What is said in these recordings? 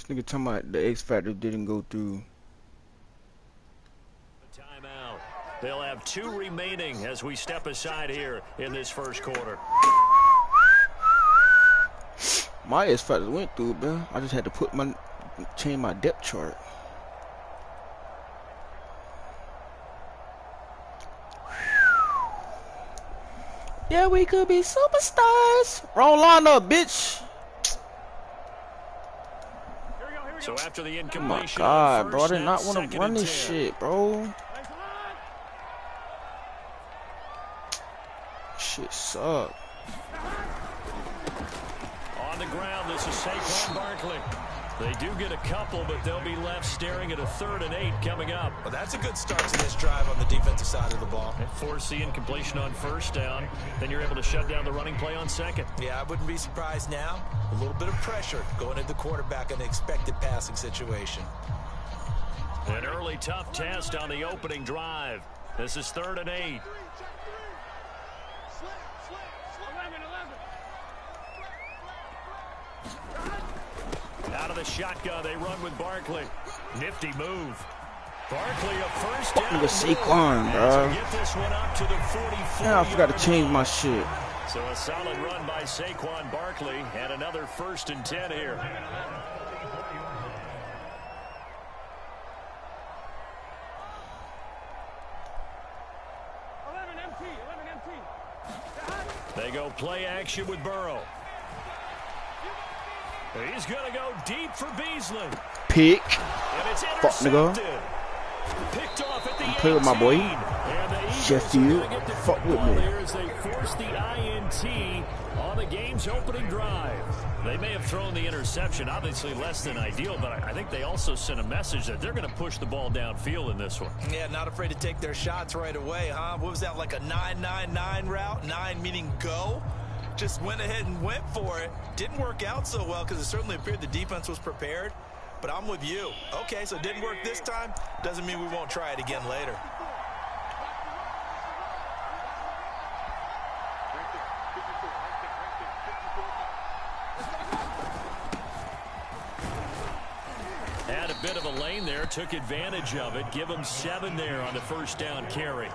Nigga talking about the X Factor didn't go through. Timeout. They'll have 2 remaining as we step aside here in this first quarter. My X Factor went through, bro. I just had to change my depth chart. Yeah, we could be superstars. Wrong lineup, bitch. So after the Oh my incompletion, god, bro, I did not want to run this shit, bro. Shit suck. On the ground, this is Saquon Barkley. They do get a couple, but they'll be left staring at a 3rd and 8 coming up. Well, that's a good start to this drive on the defensive side of the ball. Force the incompletion on 1st down. Then you're able to shut down the running play on 2nd. Yeah, I wouldn't be surprised now. A little bit of pressure going into the quarterback in the expected passing situation. An early tough test on the opening drive. This is 3rd and 8. Out of the shotgun, they run with Barkley. Nifty move. Barkley, a first down. Nigga Saquon, bro. Get this one up to the 44. Yeah, I forgot to change my shit. So a solid run by Saquon Barkley and another 1st and 10 here. They go play action with Burrow. He's going to go deep for Beasley. Pick. And it's Fuck, nigga. Picked off at the Play with my boy. Sheffield. Fuck with me. As they force the INT on the game's opening drive. They may have thrown the interception, obviously less than ideal, but I think they also sent a message that they're going to push the ball downfield in this one. Yeah, not afraid to take their shots right away, huh? What was that, like a 9-9-9 route? 9 meaning go? Just went ahead and went for it. Didn't work out so well because it certainly appeared the defense was prepared. But I'm with you. Okay, so it didn't work this time. Doesn't mean we won't try it again later. Had a bit of a lane there, took advantage of it. Give them 7 there on the 1st down carry.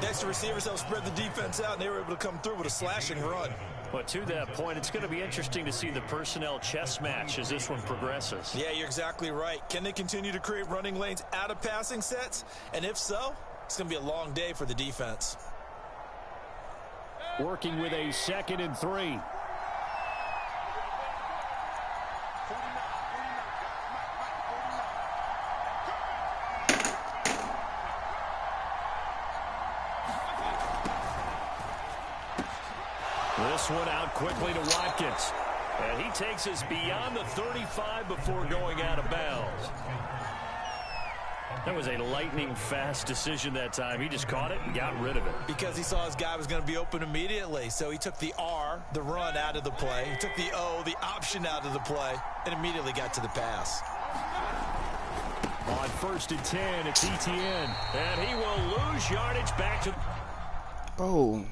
Next, the receivers helped spread the defense out, and they were able to come through with a slashing run. But to that point, it's going to be interesting to see the personnel chess match as this one progresses. Yeah, you're exactly right. Can they continue to create running lanes out of passing sets? And if so, it's going to be a long day for the defense. Working with a 2nd and 3. This one out quickly to Watkins. And he takes us beyond the 35 before going out of bounds. That was a lightning-fast decision that time. He just caught it and got rid of it. Because he saw his guy was going to be open immediately. So he took the R, the run, out of the play. He took the O, the option, out of the play, and immediately got to the pass. On 1st and 10, it's ETN. And he will lose yardage back to... Bro.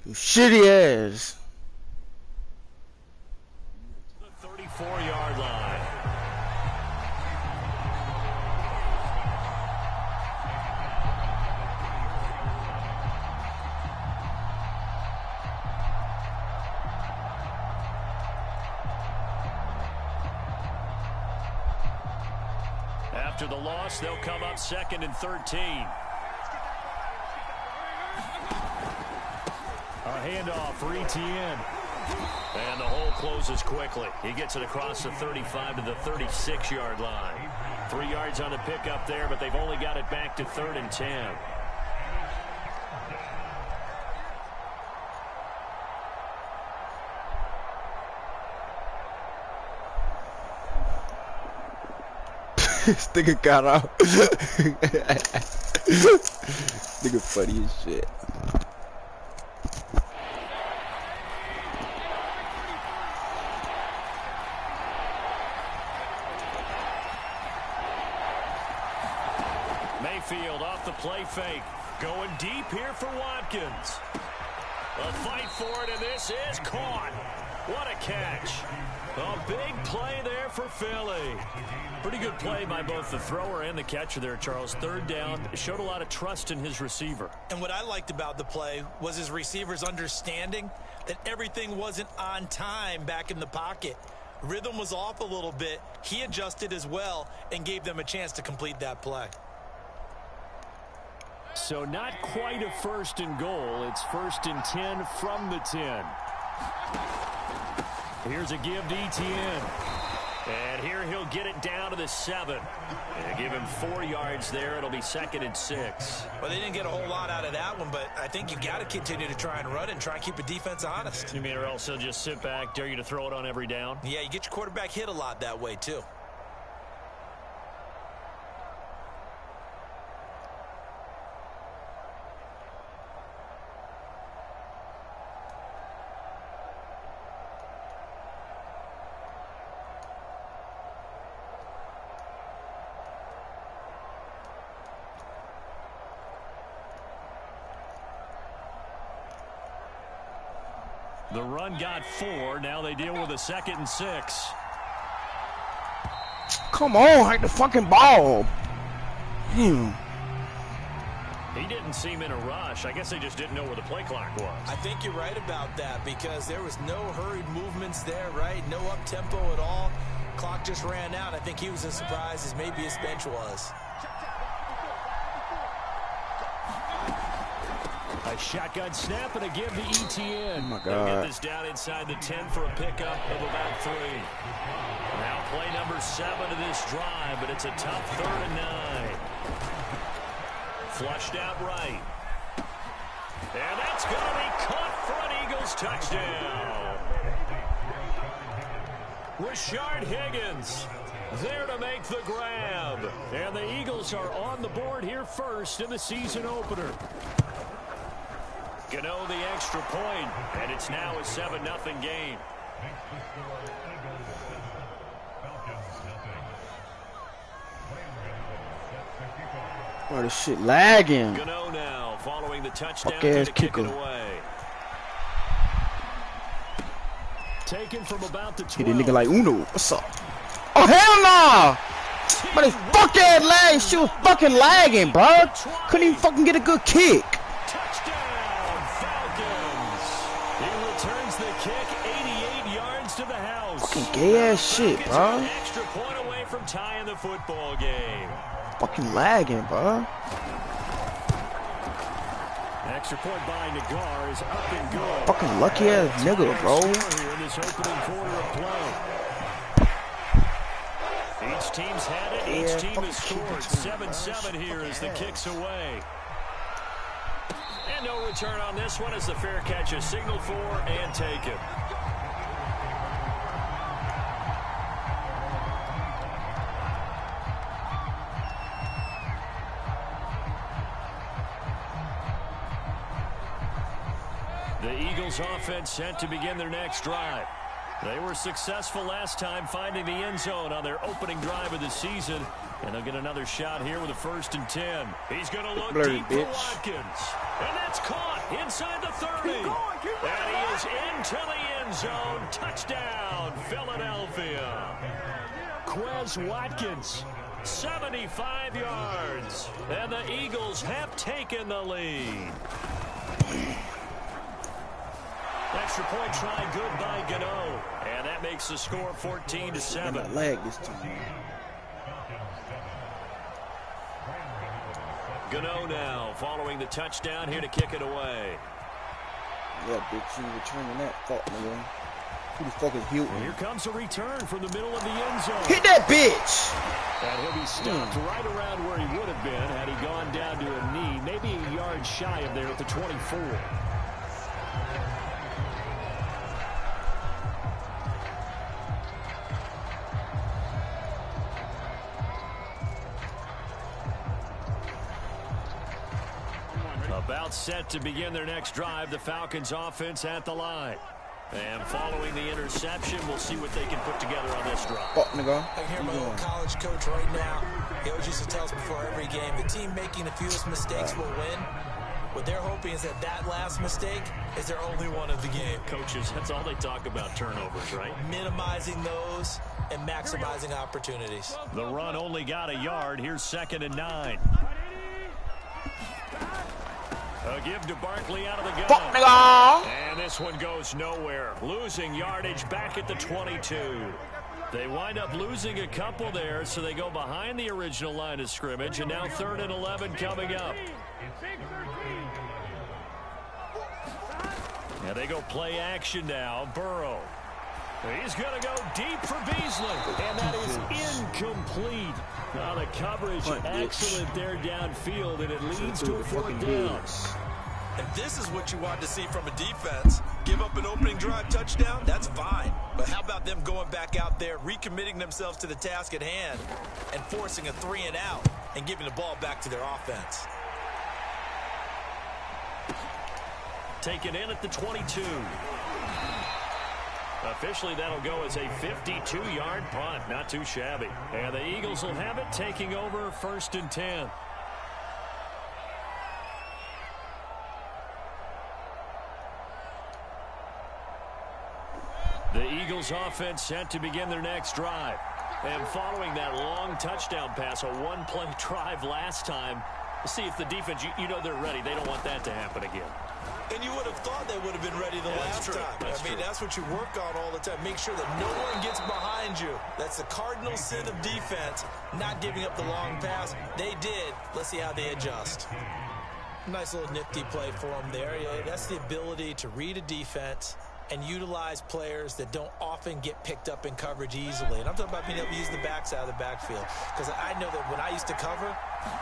You shitty ass. The 34-yard line. After the loss, they'll come up 2nd and 13. A handoff for ETN. And the hole closes quickly. He gets it across the 35 to the 36-yard line. 3 yards on the pickup there, but they've only got it back to 3rd and 10. This nigga got out. Nigga funny as shit. Mayfield off the play fake. Going deep here for Watkins. A fight for it, and this is caught. What a catch. A big play there for Philly. Pretty good play by both the thrower and the catcher there, Charles. Third down, showed a lot of trust in his receiver. And what I liked about the play was his receiver's understanding that everything wasn't on time back in the pocket. Rhythm was off a little bit. He adjusted as well and gave them a chance to complete that play. So not quite a 1st and goal. It's 1st and 10 from the 10. Here's a give to Etienne. And here he'll get it down to the 7. And give him 4 yards there. It'll be 2nd and 6. Well, they didn't get a whole lot out of that one, but I think you got to continue to try and run and try and keep the defense honest. You mean or else he'll just sit back, dare you to throw it on every down? Yeah, you get your quarterback hit a lot that way, too. The run got 4. Now they deal with a 2nd and 6. Come on, hike the fucking ball. Damn. He didn't seem in a rush. I guess they just didn't know where the play clock was. I think you're right about that because there was no hurried movements there, right? No up-tempo at all. Clock just ran out. I think he was as surprised as maybe his bench was. A shotgun snap and a give to Etienne. Oh, my God. They'll get this down inside the 10 for a pickup of about 3. Now play number 7 of this drive, but it's a tough 3rd and 9. Flushed out right. And that's going to be caught for an Eagles touchdown. Rashard Higgins there to make the grab. And the Eagles are on the board here first in the season opener. Gano the extra point, and it's now a 7-0 game. Oh, this shit lagging. Gano now following the touchdown to kick kicker. it away. Taken from about the 12. Hit a nigga like Uno. What's up? Oh, hell no! But his fucking leg, she was fucking lagging, bro. Couldn't even fucking get a good kick. Touchdown, Falcons. He returns the kick 88 yards to the house. Fucking gay ass shit, bro. An extra point away from tying the football game. Fucking lagging, bro. Extra point by Nagar is up and good. Fucking lucky ass nigga, bro. Here in this opening quarter of play. Each team's had it. Each team has scored. 7-7 here as the kick's away. And no return on this one as the fair catch is signaled for and taken. The Eagles offense set to begin their next drive. They were successful last time finding the end zone on their opening drive of the season. And they'll get another shot here with a 1st and 10. He's going to look Blurry, deep bitch. for Watkins. And that's caught inside the 30. And he is into the end zone. Touchdown, Philadelphia. Quez Watkins, 75 yards. And the Eagles have taken the lead. Extra point try good by Gano. And that makes the score 14-7. Got lag this time. Gano now following the touchdown here to kick it away. Yeah, bitch, you returning that fuck, nigga. Who the fuck is Hilton? Here comes a return from the middle of the end zone. Hit that bitch! And he'll be stopped right around where he would have been had he gone down to a knee, maybe a yard shy of there at the 24. About set to begin their next drive, the Falcons offense at the line. And following the interception, we'll see what they can put together on this drive. Fuck, nigga. I can hear my old college coach right now. He always used to tell us before every game, the team making the fewest mistakes will win. What they're hoping is that last mistake is their only one of the game. Coaches, that's all they talk about, turnovers, right? Minimizing those and maximizing opportunities. The run only got a yard. Here's 2nd and 9. A give to Barkley out of the gun. Fuck, nigga! And this one goes nowhere. Losing yardage back at the 22. They wind up losing a couple there, so they go behind the original line of scrimmage, and now 3rd and 11 coming up. And they go play action now. Burrow. He's going to go deep for Beasley. And that is incomplete. Now the coverage excellent there downfield, and it leads to a 4th down. And this is what you want to see from a defense. Give up an opening drive touchdown, that's fine. But how about them going back out there, recommitting themselves to the task at hand, and forcing a 3 and out, and giving the ball back to their offense. Taken in at the 22. Officially, that'll go as a 52-yard punt. Not too shabby. And the Eagles will have it, taking over 1st and 10. The Eagles offense set to begin their next drive. And following that long touchdown pass, a one-play drive last time, see if the defense, you know they're ready. They don't want that to happen again. And you would have thought they would have been ready the last time. I mean, that's what you work on all the time. Make sure that no one gets behind you. That's the cardinal sin of defense, not giving up the long pass. They did. Let's see how they adjust. Nice little nifty play for them there. Yeah, that's the ability to read a defense and utilize players that don't often get picked up in coverage easily. And I'm talking about being able to use the backs out of the backfield. Because I know that when I used to cover,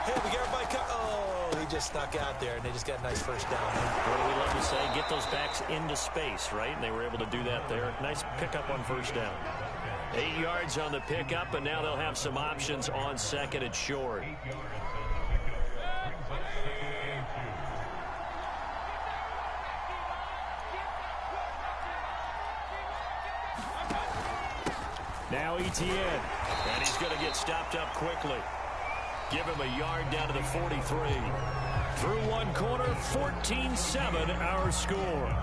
hey, we got everybody oh, he just snuck out there, and they just got a nice 1st down. What do we love to say? Get those backs into space, right? And they were able to do that there. Nice pickup on 1st down. 8 yards on the pickup, and now they'll have some options on 2nd and short. Now Etienne, and he's going to get stopped up quickly. Give him a yard down to the 43. Through one quarter, 14-7 our score.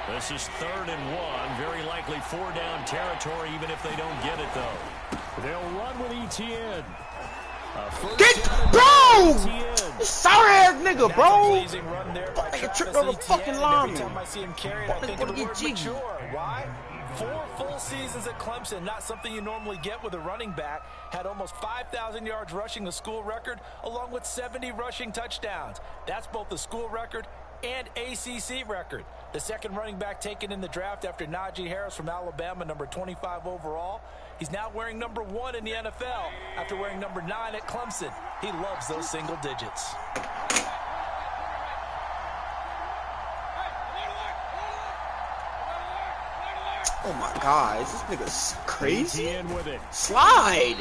This is 3rd and 1. Very likely 4-down territory, even if they don't get it, though. They'll run with Etienne. Get, bro! Sorry-ass nigga, bro. Nigga tripped over the fucking lineman. Every time I see him carry, I think of the word mature. Why? 4 full seasons at Clemson, not something you normally get with a running back. Had almost 5,000 yards rushing, the school record, along with 70 rushing touchdowns. That's both the school record and ACC record. The 2nd running back taken in the draft after Najee Harris from Alabama, number 25 overall. He's now wearing number 1 in the NFL after wearing number 9 at Clemson. He loves those single digits. Oh my God, is this nigga crazy? With it. Slide.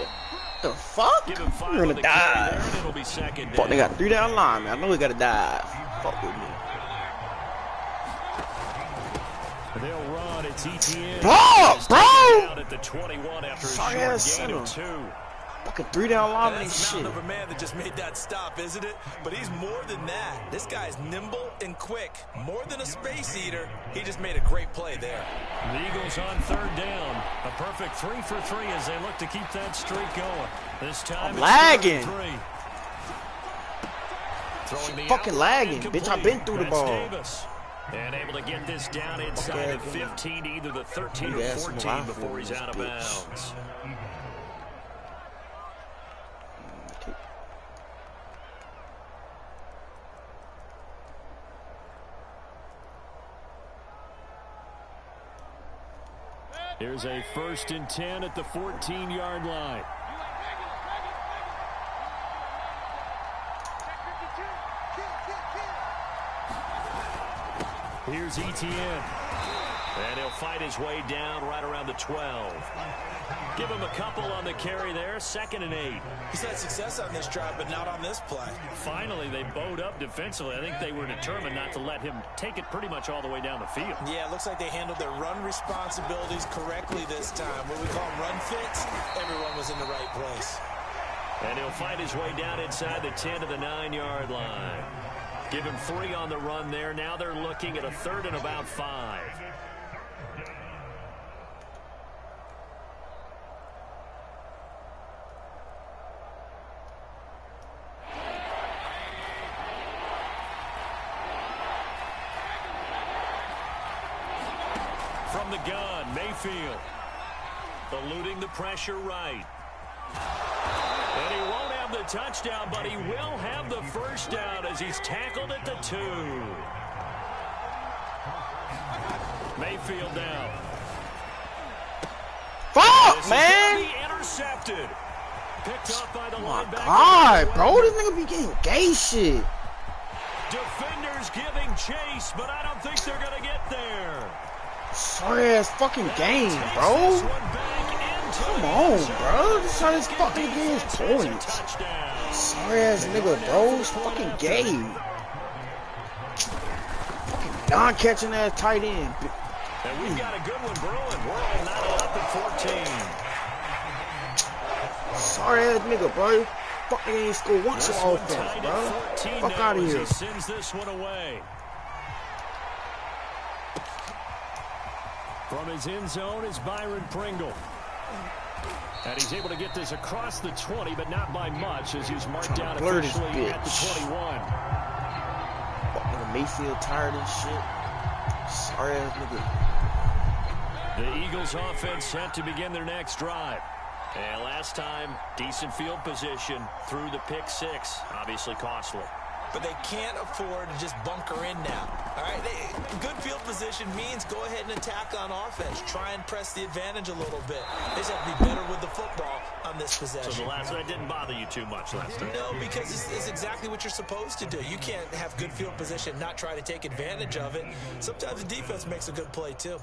The fuck? We're gonna dive. Fuck, they got 3-down line, man. I know we gotta dive. Fuck with me. They'll run. It's Etienne. Bro! At the 21 after sorry a ass short gain of 2. Fucking 3-down lineman and That's shit. a man that just made that stop, isn't it? But he's more than that. This guy's nimble and quick. More than a space eater. He just made a great play there. The Eagles on 3rd down. A perfect 3 for 3 as they look to keep that streak going. This time I'm lagging. Fucking lagging, bitch. I've been through the ball. Davis. And able to get this down inside the 15 to either the 13 or 14 before he's out of bounds. Here's a 1st and 10 at the 14-yard line. Here's Etienne. And he'll fight his way down right around the 12. Give him a couple on the carry there. 2nd and 8. He's had success on this drive, but not on this play. Finally, they bowed up defensively. I think they were determined not to let him take it pretty much all the way down the field. Yeah, it looks like they handled their run responsibilities correctly this time. What we call them run fits, everyone was in the right place. And he'll fight his way down inside the 10 to the 9-yard line. Give him 3 on the run there. Now they're looking at a 3rd and about 5. From the gun, Mayfield. Eluding the pressure right. And he won't have the touchdown, but he will have the first down as he's tackled at the 2. Mayfield down. Fuck, man! Intercepted. Picked off by the My linebacker. God, bro, this nigga be getting gay shit. Defenders giving chase, but I don't think they're gonna get there. Sorry ass fucking game, bro. Come on, bro. This how this fucking game is points. Sorry ass nigga, bro. It's fucking gay. Fucking non-catching ass tight end. And we've got a good one brewing. We're all knotted up at 14. Sorry ass nigga, bro. Fuck nigga ain't score once on offense, bro. Fuck out of here. He sends this one away. From his end zone is Byron Pringle. And he's able to get this across the 20, but not by much as he's marked down officially at the 21. Fucking Mayfield tired and shit. Sorry ass nigga. The Eagles offense set to begin their next drive. And last time, decent field position through the pick 6. Obviously costly. But they can't afford to just bunker in now. All right, good field position means go ahead and attack on offense. Try and press the advantage a little bit. They just have to be better with the football on this possession. So the last one didn't bother you too much last time? No, because it's exactly what you're supposed to do. You can't have good field position, not try to take advantage of it. Sometimes the defense makes a good play too.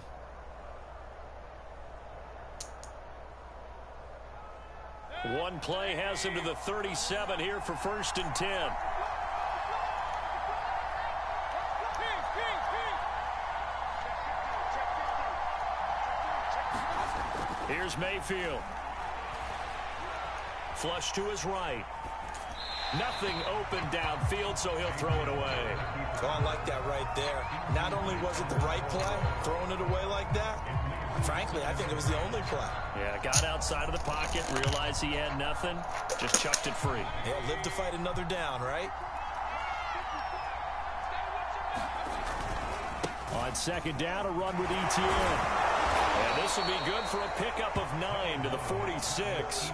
One play has him to the 37 here for 1st and 10. Here's Mayfield. Flush to his right. Nothing open downfield, so he'll throw it away. Oh, I like that right there. Not only was it the right play, throwing it away like that, frankly, I think it was the only play. Yeah, got outside of the pocket, realized he had nothing, just chucked it free. Yeah, live to fight another down, right? On 2nd down, a run with ETN. And this will be good for a pickup of 9 to the 46.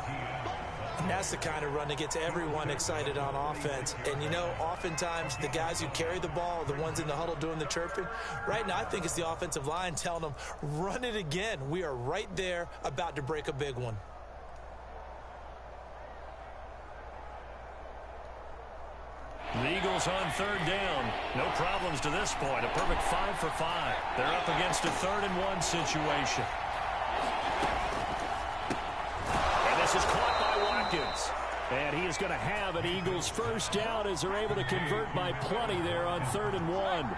And that's the kind of run that gets everyone excited on offense. And, you know, oftentimes the guys who carry the ball are the ones in the huddle doing the chirping. Right now, I think it's the offensive line telling them, run it again. We are right there about to break a big one. The Eagles on 3rd down. No problems to this point. A perfect 5 for 5. They're up against a 3rd and 1 situation. And this is caught by Watkins. And he is going to have an Eagles first down as they're able to convert by plenty there on 3rd and 1.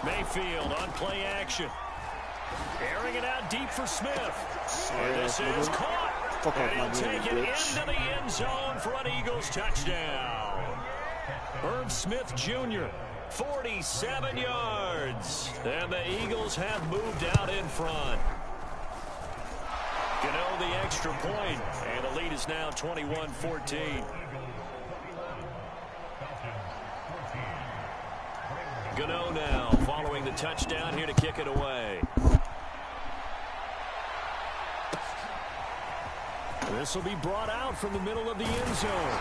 Mayfield on play action. Airing it out deep for Smith. And this is caught. And he'll take it into the end zone for an Eagles touchdown. Herb Smith Jr., 47 yards. And the Eagles have moved out in front. Gano the extra point. And the lead is now 21-14. Gano now following the touchdown here to kick it away. This will be brought out from the middle of the end zone.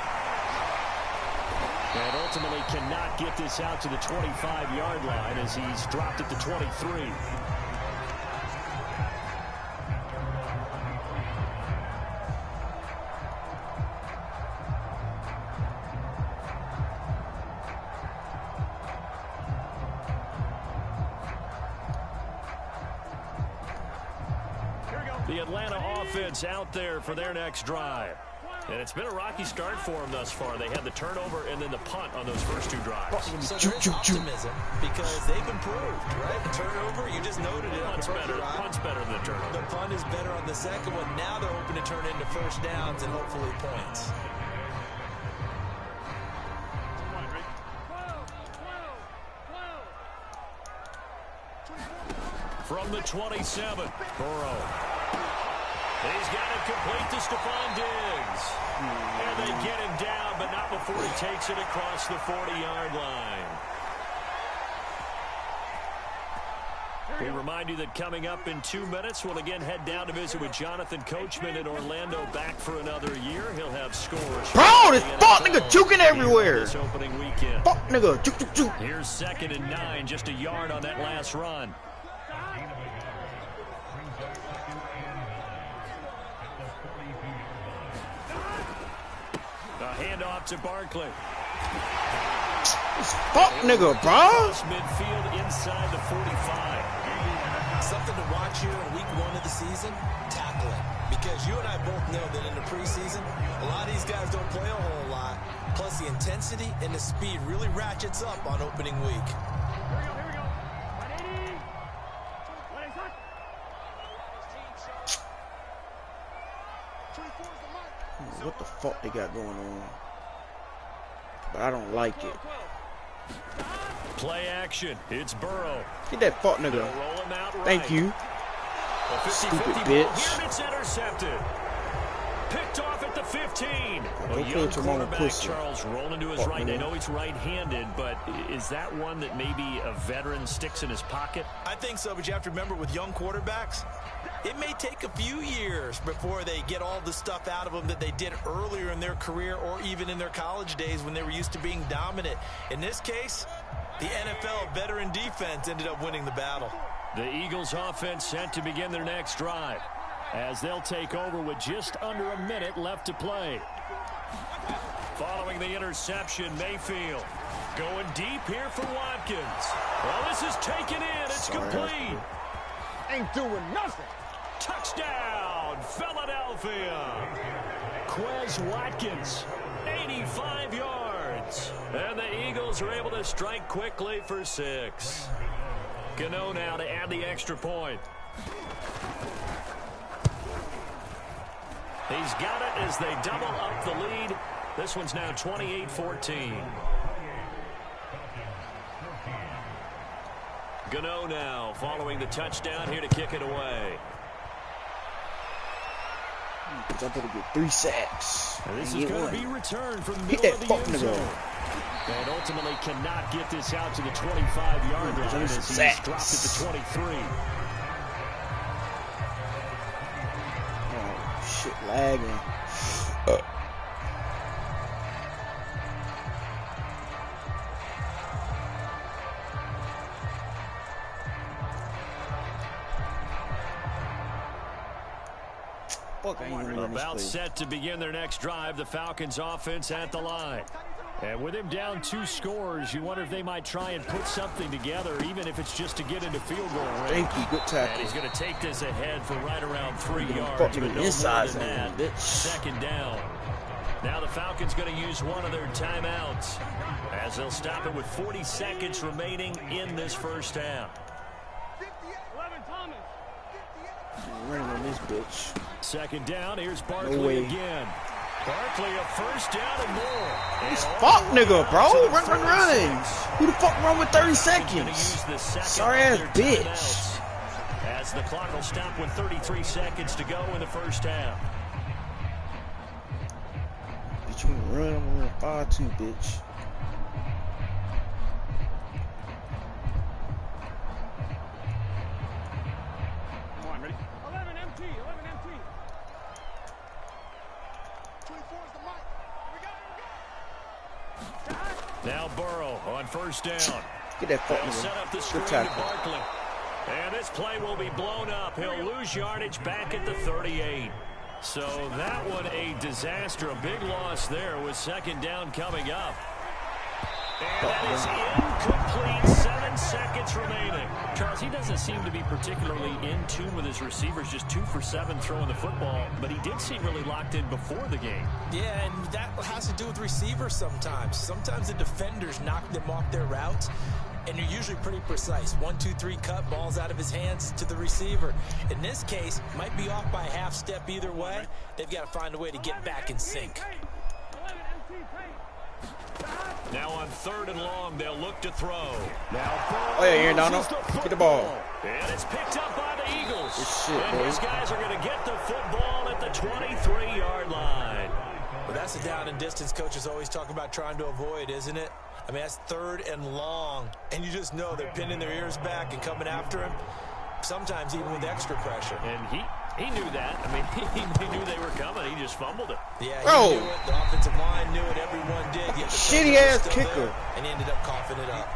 And ultimately cannot get this out to the 25-yard line as he's dropped at the 23. The Atlanta offense out there for their next drive. And it's been a rocky start for them thus far. They had the turnover and then the punt on those first two drives. So there is optimism because they've improved, right? The turnover, you just noted it. Punt's better than the turnover. The punt is better on the second one. Now they're hoping to turn into first downs and hopefully points. From the 27, Burrow. He's got it complete to Stephon Diggs. And they get him down, but not before he takes it across the 40-yard line. We remind you that coming up in 2 minutes, we'll again head down to visit with Jonathan Coachman in Orlando, back for another year. He'll have scores. Bro, this fuck nigga juking everywhere. This opening weekend. Fuck nigga, juke, juke, juke. Here's 2nd and 9, just a yard on that last run. Handoff to Barkley. This fuck nigga, bro. Midfield inside the 45. Something to watch here in week 1 of the season, tackling. Because you and I both know that in the preseason, a lot of these guys don't play a whole lot. Plus the intensity and the speed really ratchets up on opening week. What the fuck they got going on? But I don't like it. Play action. It's Burrow. Get that fuck nigga. Roll him out right. Thank you. Stupid bitch. Here it's intercepted. Picked off at the 15. Go young to quarterback Charles rolling to his right. I know he's right-handed, but is that one that maybe a veteran sticks in his pocket? I think so, but you have to remember with young quarterbacks, it may take a few years before they get all the stuff out of them that they did earlier in their career or even in their college days when they were used to being dominant. In this case, the NFL veteran defense ended up winning the battle. The Eagles offense set to begin their next drive as they'll take over with just under a minute left to play. Following the interception, Mayfield going deep here for Watkins. Well, this is taken in. It's complete. Ain't doing nothing. Touchdown, Philadelphia. Quez Watkins, 85 yards. And the Eagles are able to strike quickly for 6. Gano now to add the extra point. He's got it as they double up the lead. This one's now 28-14. Gano now following the touchdown here to kick it away. I better get 3 sacks. And this is going to be returned from the Hit middle that of the end zone. And ultimately cannot get this out to the 25-yard line as he's dropped at the 23. Oh, shit, lagging. About set to begin their next drive, the Falcons offense at the line. And with him down 2 scores, you wonder if they might try and put something together, even if it's just to get into field goal range. Thank you, good tackle. And he's going to take this ahead for right around 3 yards. But no inside more than that. bitch. 2nd down. Now the Falcons going to use one of their timeouts as they'll stop it with 40 seconds remaining in this first half. Running on this bitch. 2nd down. Here's Barkley again. Barkley a first down and more. This fuck nigga, bro. Run. Who the fuck run with 30 seconds? Sorry ass bitch. As the clock will stop with 33 seconds to go in the first half. Bitch, you wanna run? I'm gonna run 5-2, bitch. Now Burrow on first down. Get that fucking set up the screen to Barkley. And this play will be blown up. He'll lose yardage back at the 38. So that one a disaster. A big loss there with 2nd down coming up. And that is incomplete. 7 10 seconds remaining. Charles, he doesn't seem to be particularly in tune with his receivers, just 2 for 7 throwing the football, but he did seem really locked in before the game. Yeah, and that has to do with receivers sometimes. Sometimes the defenders knock them off their routes, and you're usually pretty precise. 1, 2, 3 cut, balls out of his hands to the receiver. In this case, might be off by a half step either way. They've got to find a way to get back in sync. Now on 3rd and long, they'll look to throw. Now, oh yeah, Aaron Donald, get the ball. And it's picked up by the Eagles. Shit, and these guys are going to get the football at the 23-yard line. Well, that's a down and distance coaches always talk about trying to avoid, isn't it? I mean, that's 3rd and long, and you just know they're pinning their ears back and coming after him, sometimes even with extra pressure. And he knew that. I mean, he knew they were coming. He just fumbled it. Yeah, he knew it. The offensive line knew it. Everyone did. Shitty-ass kicker. And he ended up coughing it up.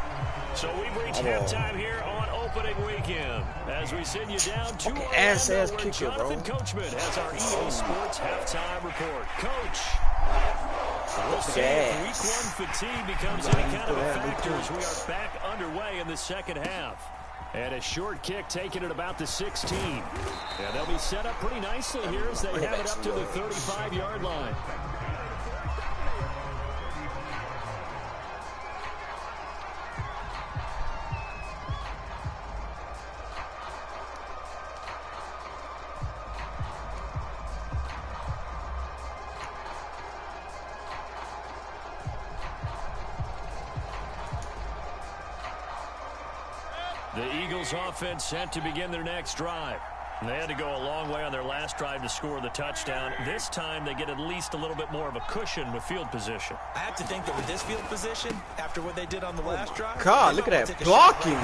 So we've reached halftime here on opening weekend. As we send you down to ass Orlando, kicker, Jonathan bro. Coachman has our EA Sports halftime report. Coach, we'll see if week 1 fatigue becomes any kind of a factor as we are back underway in the second half. And a short kick taken at about the 16. Yeah, they'll be set up pretty nicely here as they have it up to the 35-yard line. The Eagles offense set to begin their next drive. They had to go a long way on their last drive to score the touchdown. This time they get at least a little bit more of a cushion with field position. I have to think that with this field position, after what they did on the last drive, God, look at that blocking.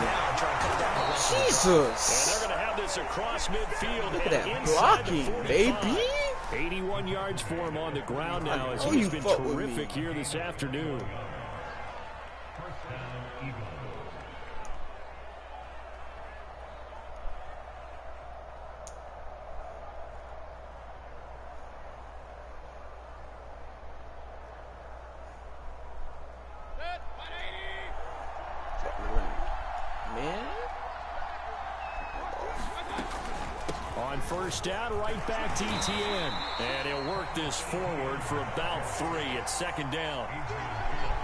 Jesus. And they're going to have this across midfield. Look at that blocking, baby. 81 yards for him on the ground now as he's been terrific here this afternoon. First down, right back to ETN. And he'll work this forward for about 3 at 2nd down.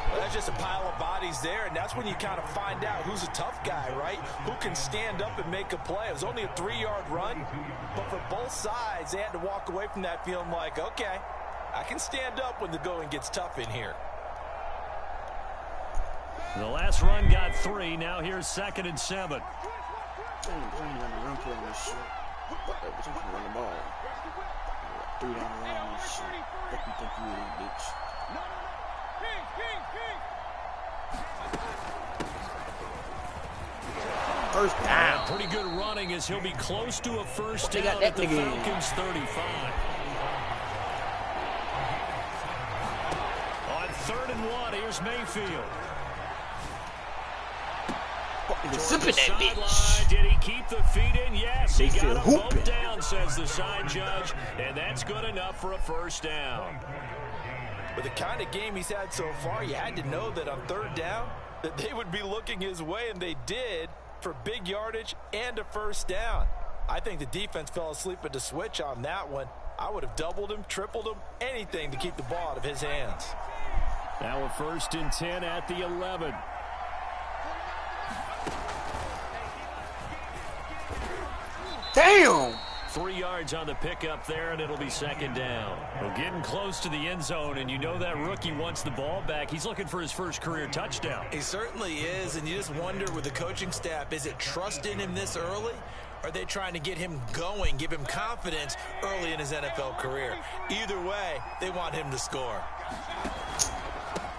Well, that's just a pile of bodies there, and that's when you kind of find out who's a tough guy, right? Who can stand up and make a play. It was only a 3-yard run, but for both sides, they had to walk away from that feeling like, okay, I can stand up when the going gets tough in here. The last run got 3. Now here's 2nd and 7. Run the ball. 3 down the line and shit. What you think you is, bitch? First down. Pretty good running as he'll be close to a first down at the Falcons 35. On 3rd and 1, here's Mayfield. Zipping that bitch. Did he keep the feet in? Yes, he got them both down, says the side judge, and that's good enough for a first down. With the kind of game he's had so far, you had to know that on 3rd down, that they would be looking his way, and they did, for big yardage and a first down. I think the defense fell asleep at the switch on that one. I would have doubled him, tripled him, anything to keep the ball out of his hands. Now a 1st and 10 at the 11. Damn! 3 yards on the pickup there, and it'll be 2nd down. Well, getting close to the end zone, and you know that rookie wants the ball back. He's looking for his first career touchdown. He certainly is, and you just wonder with the coaching staff, is it trust in him this early? Or are they trying to get him going, give him confidence early in his NFL career? Either way, they want him to score.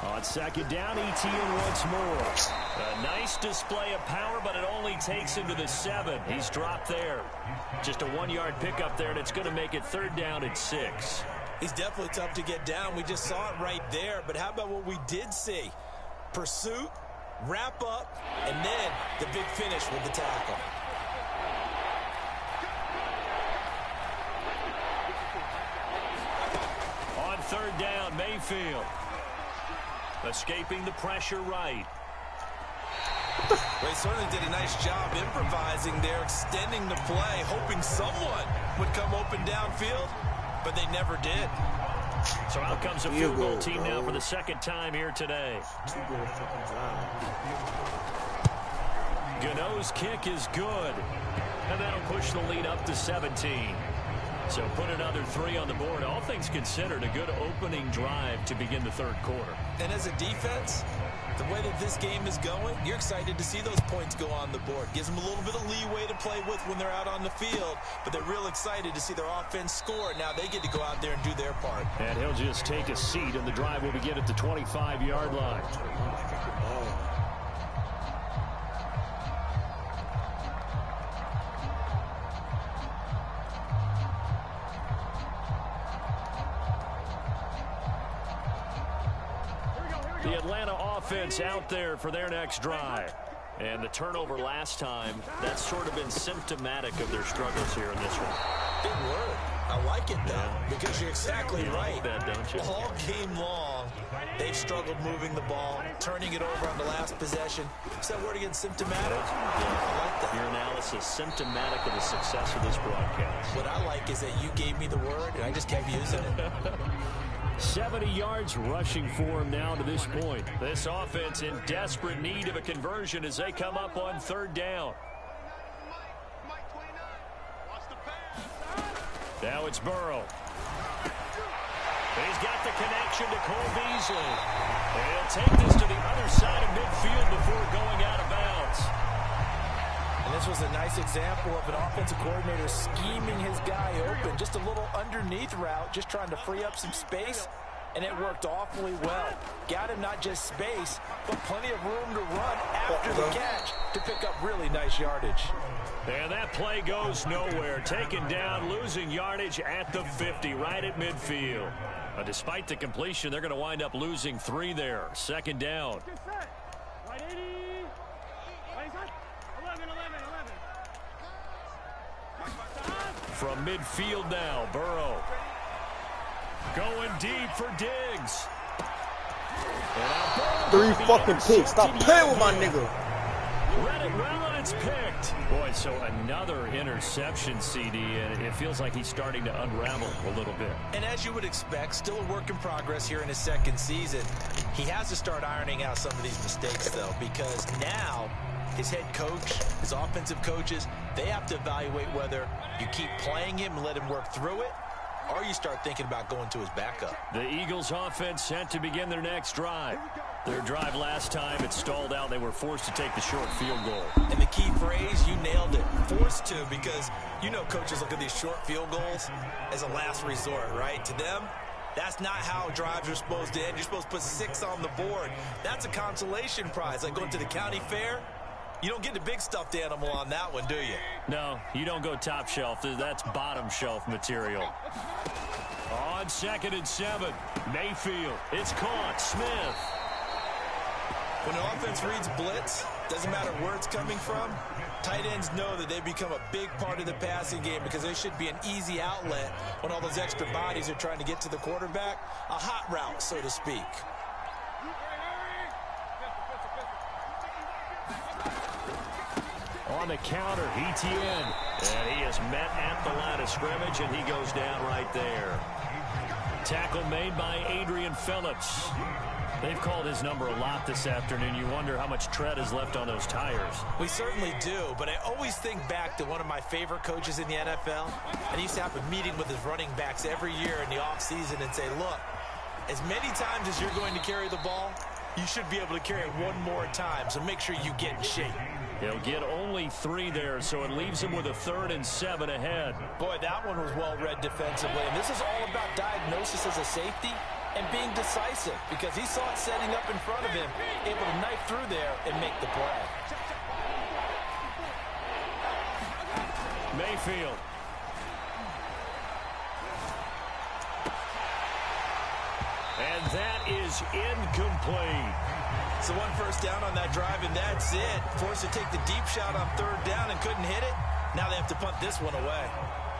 On 2nd down, ETN once more. A nice display of power, but it only takes him to the 7. He's dropped there. Just a 1-yard pickup there, and it's going to make it 3rd down and 6. He's definitely tough to get down. We just saw it right there. But how about what we did see? Pursuit, wrap up, and then the big finish with the tackle. On 3rd down, Mayfield. Escaping the pressure right. Well, he certainly did a nice job improvising there, extending the play, hoping someone would come open downfield, but they never did. So out comes a field goal team now for the second time here today. Gano's kick is good, and that'll push the lead up to 17. So put another 3 on the board. All things considered, a good opening drive to begin the third quarter. And as a defense, the way that this game is going, you're excited to see those points go on the board. Gives them a little bit of leeway to play with when they're out on the field, but they're real excited to see their offense score. Now they get to go out there and do their part. And he'll just take a seat, and the drive will begin at the 25-yard line. The Atlanta offense out there for their next drive. And the turnover last time, that's sort of been symptomatic of their struggles here in this one. Big word. I like it, though, because you're exactly right. Like that, don't you? All game long, they've struggled moving the ball, turning it over on the last possession. Is that word again, symptomatic? Yeah, I like that. Your analysis, symptomatic of the success of this broadcast. What I like is that you gave me the word, and I just kept using it. 70 yards rushing for him now to this point. This offense in desperate need of a conversion as they come up on third down. Now it's Burrow. He's got the connection to Cole Beasley. And he'll take this to the other side of midfield before going out of bounds. And this was a nice example of an offensive coordinator scheming his guy open. Just a little underneath route, just trying to free up some space. And it worked awfully well. Got him not just space, but plenty of room to run after the catch to pick up really nice yardage. And that play goes nowhere. Taken down, losing yardage at the 50, right at midfield. Despite the completion, they're going to wind up losing 3 there. Second down. From midfield now, Burrow. Going deep for Diggs. 3 fucking picks. Stop playing with my nigga. Read it well, and it's picked. Boy, so another interception, CD, and it feels like he's starting to unravel a little bit. And as you would expect, still a work in progress here in his second season. He has to start ironing out some of these mistakes, though, because now his head coach, his offensive coaches, they have to evaluate whether you keep playing him and let him work through it, or you start thinking about going to his backup. The Eagles offense set to begin their next drive. Their drive last time, it stalled out. They were forced to take the short field goal. And the key phrase, you nailed it. Forced to, because you know coaches look at these short field goals as a last resort, right? To them, that's not how drives are supposed to end. You're supposed to put 6 on the board. That's a consolation prize, like going to the county fair. You don't get the big stuffed animal on that one, do you? No, you don't go top shelf. That's bottom shelf material. On 2nd and 7, Mayfield. It's caught. Smith. When an offense reads blitz, doesn't matter where it's coming from, tight ends know that they become a big part of the passing game because there should be an easy outlet when all those extra bodies are trying to get to the quarterback. A hot route, so to speak. On the counter, Etienne. And he is met at the line of scrimmage, and he goes down right there. Tackle made by Adrian Phillips. They've called his number a lot this afternoon. You wonder how much tread is left on those tires. We certainly do, but I always think back to one of my favorite coaches in the NFL, and he used to have a meeting with his running backs every year in the offseason and say, look, as many times as you're going to carry the ball, you should be able to carry it one more time, so make sure you get in shape. He'll get only 3 there, so it leaves him with a 3rd and 7 ahead. Boy, that one was well-read defensively, and this is all about diagnosis as a safety and being decisive, because he saw it setting up in front of him, able to knife through there and make the play. Mayfield. And that is incomplete. So 1 first down on that drive, and that's it. Forced to take the deep shot on 3rd down and couldn't hit it. Now they have to punt this one away.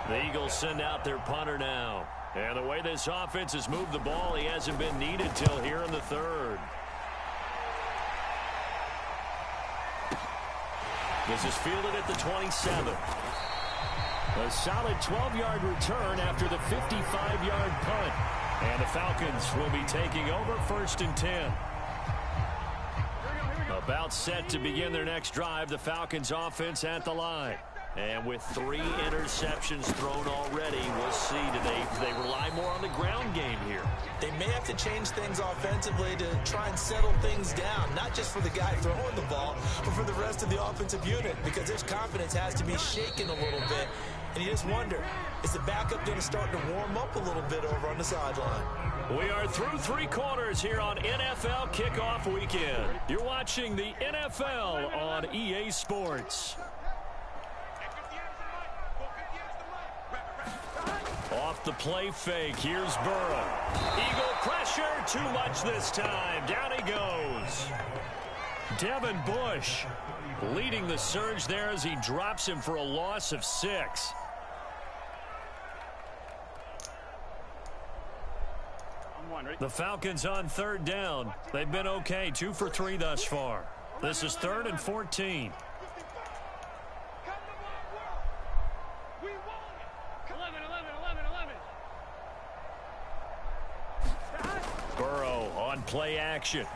The Eagles send out their punter now. And the way this offense has moved the ball, he hasn't been needed till here in the 3rd. This is fielded at the 27. A solid 12-yard return after the 55-yard punt. And the Falcons will be taking over 1st and 10. About set to begin their next drive, the Falcons offense at the line. And with 3 interceptions thrown already, we'll see, do they rely more on the ground game here? They may have to change things offensively to try and settle things down, not just for the guy throwing the ball, but for the rest of the offensive unit, because their confidence has to be shaken a little bit. And you just wonder, is the backup going to start to warm up a little bit over on the sideline? We are through 3 quarters here on NFL Kickoff Weekend. You're watching the NFL on EA Sports. Off the play fake, here's Burrow. Eagle pressure, too much this time. Down he goes. Devin Bush leading the surge there as he drops him for a loss of 6. The Falcons on 3rd down. They've been okay, 2 for 3 thus far. This is 3rd and 14. Burrow on play action.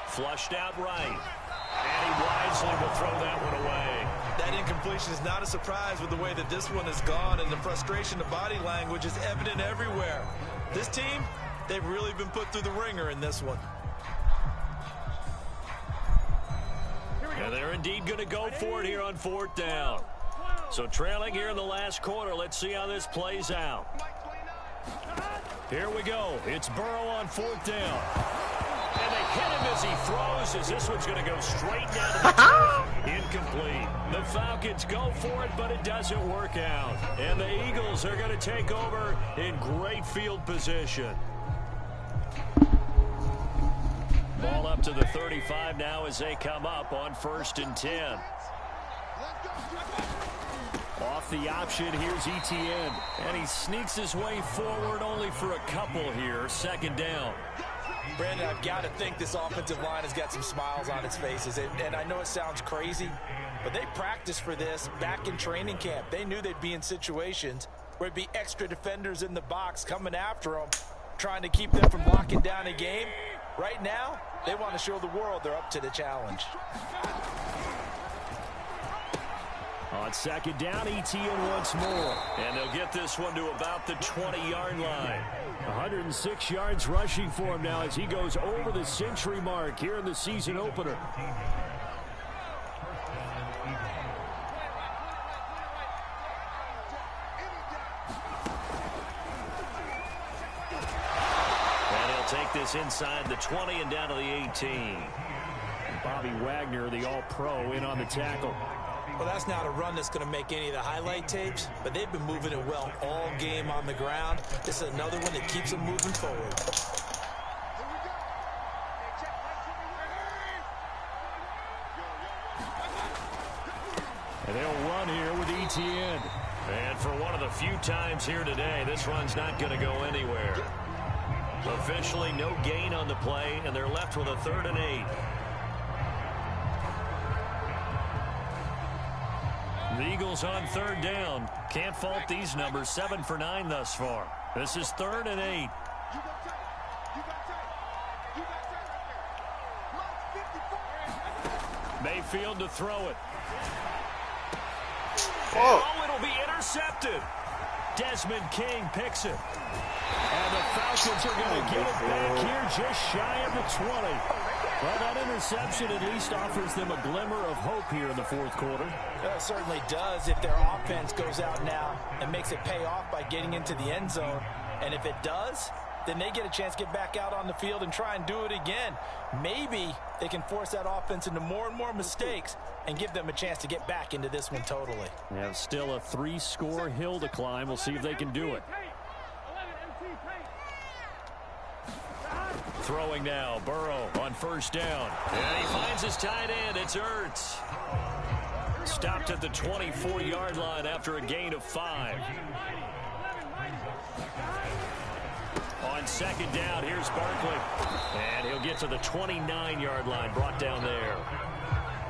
Flushed out right. And he wisely will throw that one away. That incompletion is not a surprise with the way that this one has gone, and the frustration of body language is evident everywhere. This team, they've really been put through the ringer in this one. And they're indeed going to go for it here on 4th down. So trailing here in the last quarter, let's see how this plays out. Here we go. It's Burrow on 4th down. And they hit him as he throws, as this one's going to go straight down to the turf. Incomplete. The Falcons go for it, but it doesn't work out. And the Eagles are going to take over in great field position. Ball up to the 35 now as they come up on 1st and 10. Off the option, here's Etienne. And he sneaks his way forward only for a couple here. 2nd down. Brandon, I've got to think this offensive line has got some smiles on its faces. And I know it sounds crazy, but they practiced for this back in training camp. They knew they'd be in situations where it'd be extra defenders in the box coming after them, trying to keep them from locking down a game. Right now, they want to show the world they're up to the challenge. On 2nd down, Etienne once more. And they'll get this one to about the 20-yard line. 106 yards rushing for him now as he goes over the century mark here in the season opener. And he'll take this inside the 20 and down to the 18. Bobby Wagner, the all-pro, in on the tackle. Well, that's not a run that's going to make any of the highlight tapes, but they've been moving it well all game on the ground. This is another one that keeps them moving forward. And they'll run here with Etienne. And for one of the few times here today, this run's not going to go anywhere. Officially no gain on the play, and they're left with a 3rd and 8. The Eagles on 3rd down. Can't fault these numbers. 7 for 9 thus far. This is 3rd and 8. Mayfield to throw it. Oh, it'll be intercepted. Desmond King picks it. And the Falcons are going to get it back here just shy of the 20. Well, that interception at least offers them a glimmer of hope here in the 4th quarter. Well, it certainly does if their offense goes out now and makes it pay off by getting into the end zone. And if it does, then they get a chance to get back out on the field and try and do it again. Maybe they can force that offense into more and more mistakes and give them a chance to get back into this one totally. They have still a 3-score hill to climb. We'll see if they can do it. Throwing now, Burrow on 1st down. And he finds his tight end. It's Ertz. Stopped at the 24-yard line after a gain of 5. On 2nd down, here's Barkley. And he'll get to the 29-yard line, brought down there.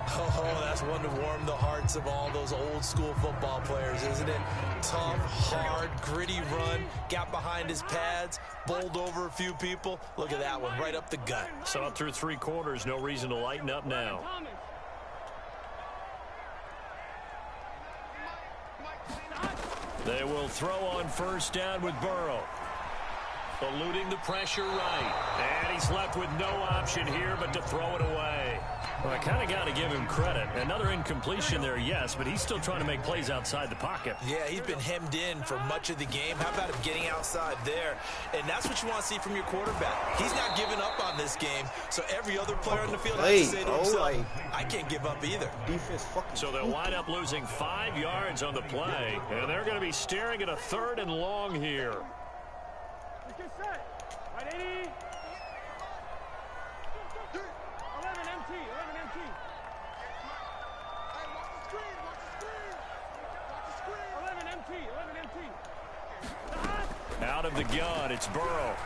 Oh, that's one to warm the hearts of all those old school football players, isn't it? Tough, hard, gritty run, got behind his pads, bowled over a few people. Look at that one, right up the gut. So up through 3 quarters, no reason to lighten up now. They will throw on first down with Burrow. Eluding the pressure right. And he's left with no option here but to throw it away. Well, I kind of got to give him credit. Another incompletion there, yes, but he's still trying to make plays outside the pocket. Yeah, he's been hemmed in for much of the game. How about him getting outside there? And that's what you want to see from your quarterback. He's not giving up on this game, so every other player on the field has to say to himself, I can't give up either. Defense fucking so they'll wind up losing 5 yards on the play, and they're going to be staring at a 3rd and long here. Out of the gun, it's Burrow.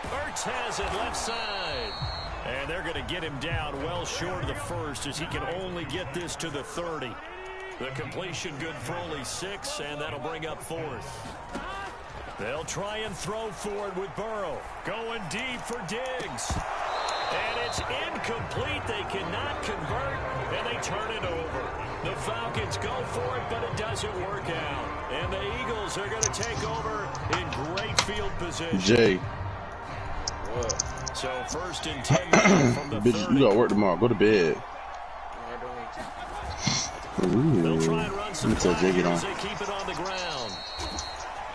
Ertz has it left side. And they're going to get him down well short of the first as he can only get this to the 30. The completion good for only 6, and that'll bring up 4th. They'll try and throw for it with Burrow. Going deep for Diggs. And it's incomplete. They cannot convert, and they turn it over. The Falcons go for it, but it doesn't work out. And the Eagles are going to take over in great field position. Jay. What? So 1st and 10 from the Bitch, 30. you got work tomorrow. Go to bed. Ooh. They'll try and run some Jay get on. as they keep it on the ground.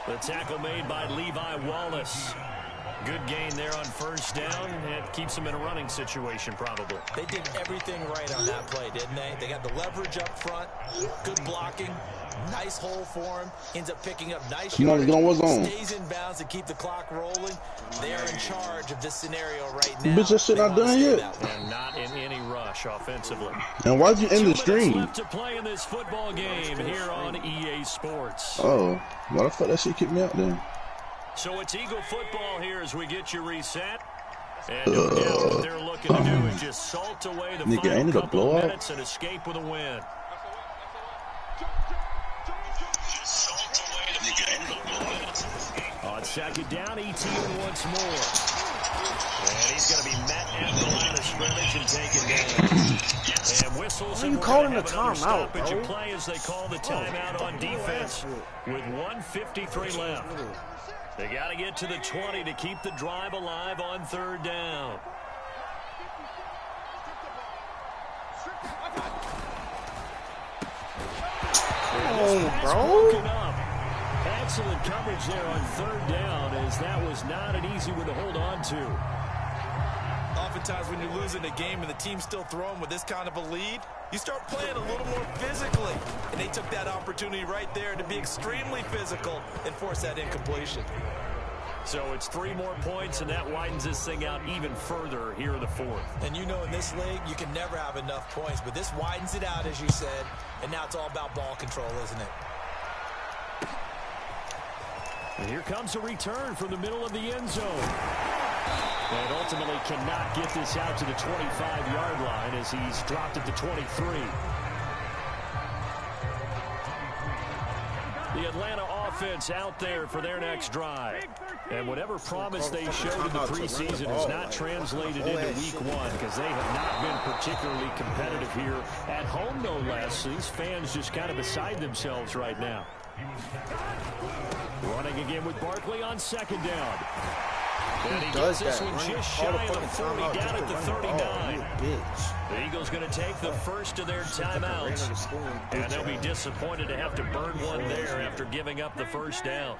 The tackle made by Levi Wallace. Good gain there on first down. It keeps them in a running situation, probably. They did everything right on that play, didn't they? They got the leverage up front, good blocking, nice hole for him. Ends up picking up nice yardage, stays in bounds to keep the clock rolling. They're in charge of this scenario right now. Bitch, that shit not done yet. And not in any rush offensively. And why'd you end the stream? Left to play in this football game here on EA Sports. Oh, why the fuck that shit kicked me out then? So it's Eagle football here as we get you reset. And no doubt what they're looking to do is just salt away the final couple of minutes and escape with a win. On second down, ETN once more. And he's going to be met at the line of scrimmage and taken down. And whistles. Why are you calling the timeout, bro? bro? Play as they call the timeout on defense with 1:53 left. They got to get to the 20 to keep the drive alive on 3rd down. Oh, bro. Excellent coverage there on 3rd down, as that was not an easy one to hold on to. Oftentimes when you're losing a game and the team's still throwing with this kind of a lead, you start playing a little more physically. And they took that opportunity right there to be extremely physical and force that incompletion. So it's 3 more points, and that widens this thing out even further here in the 4th. And you know in this league, you can never have enough points, but this widens it out, as you said, and now it's all about ball control, isn't it? And here comes a return from the middle of the end zone. And ultimately cannot get this out to the 25-yard line as he's dropped at the 23. The Atlanta offense out there for their next drive. And whatever promise they showed in the preseason has not translated into week 1 because they have not been particularly competitive here at home, no less. These fans just kind of beside themselves right now. Running again with Barkley on 2nd down. And he gets this one just shy of the 40 down at the 39. The Eagles going to take the first of their timeouts. And they'll be disappointed to have to burn one there after giving up the first down.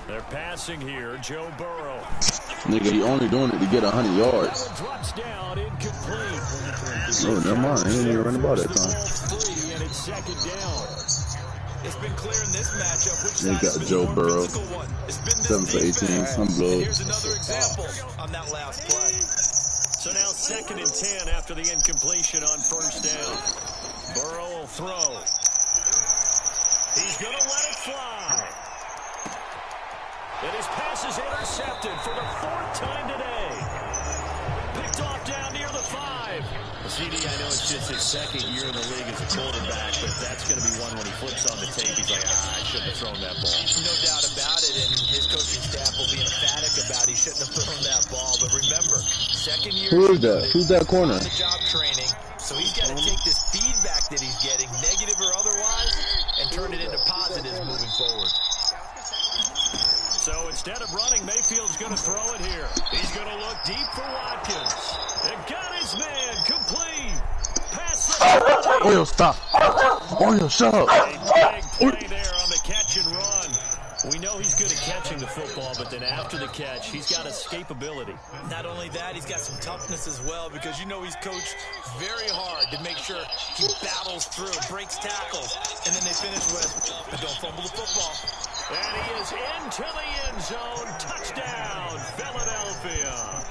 They're passing here, Joe Burrow. Nigga, he only doing it to get 100 yards. Drops down, incomplete. Oh, never mind. He ain't even running about that time. And it's 2nd down. It's been clear in this matchup which They got Joe Burrow, 7 for 18. Some blow. Here's another example on that last play. So now 2nd and 10 after the incompletion on first down. Burrow will throw. He's going to let it fly. And his pass is intercepted for the 4th time today. Picked off down CD, I know it's just his second year in the league as a quarterback, but that's going to be one when he flips on the tape. He's like, I shouldn't have thrown that ball. No doubt about it, and his coaching staff will be emphatic about he shouldn't have thrown that ball. But remember, second year. Who is that? Who's that corner? On the job training, so he's got to take this feedback that he's getting, negative or otherwise, and turn it into positives moving forward. So instead of running, Mayfield's going to throw it here. He's going to look deep for Watkins. And got his man complete. Pass the Oil, stop. Oil, shut up. A big play there on the catch and run. We know he's good at catching the football, but then after the catch, he's got escapability. Not only that, he's got some toughness as well, because you know he's coached very hard to make sure he battles through, breaks tackles, and then they finish with, but don't fumble the football. And he is into the end zone. Touchdown, Philadelphia.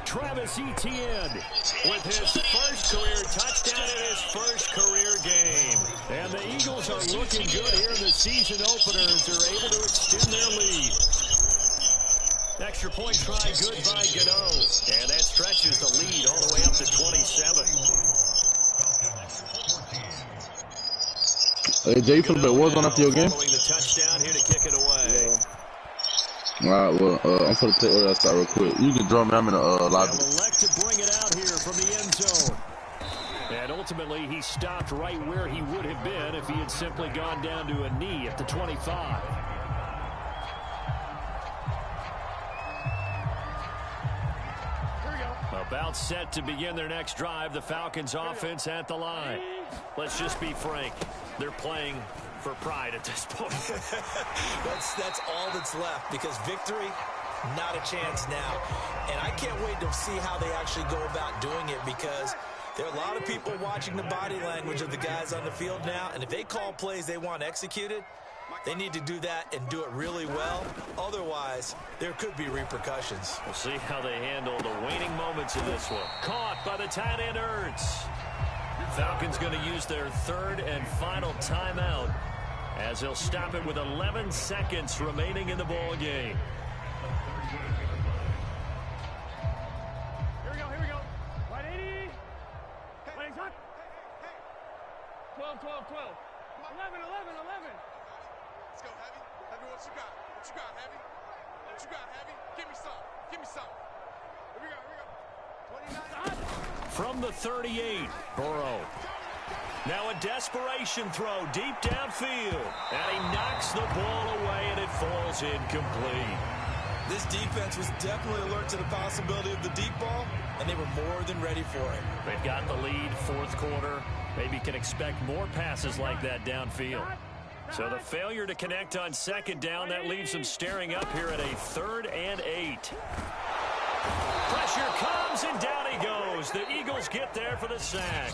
Travis Etienne with his first career touchdown in his first career game. And the Eagles are looking good here in the season opener as they're able to extend their lead. Extra point try good by Gano. And that stretches the lead all the way up to 27. Hey, Jay, you put the words on after your game? Following the touchdown here to kick it away. Alright, well, I'm going to take that start real quick. You can draw me, I'm in the lobby. They'll elect to bring it out here from the end zone. And ultimately, he stopped right where he would have been if he had simply gone down to a knee at the 25. About set to begin their next drive, the Falcons offense at the line. Let's just be frank. They're playing for pride at this point. That's all that's left, because victory, not a chance now. And I can't wait to see how they actually go about doing it, because there are a lot of people watching the body language of the guys on the field now, and if they call plays they want executed, they need to do that and do it really well. Otherwise, there could be repercussions. We'll see how they handle the waning moments in this one. Caught by the tight end Ertz. Falcons going to use their third and final timeout as they'll stop it with 11 seconds remaining in the ball game. Here we go. 180. Wait, hot. 12. 11. Let's go, Heavy. Heavy, what you got? Heavy? What you got, Heavy? Give me some. Here we go. 29. From the 38, Burrow. Now a desperation throw deep downfield. And he knocks the ball away, and it falls incomplete. This defense was definitely alert to the possibility of the deep ball, and they were more than ready for it. They've got the lead, fourth quarter. Maybe can expect more passes like that downfield. So the failure to connect on second down, that leaves them staring up here at a 3rd and 8. Pressure comes, and down he goes. The Eagles get there for the sack.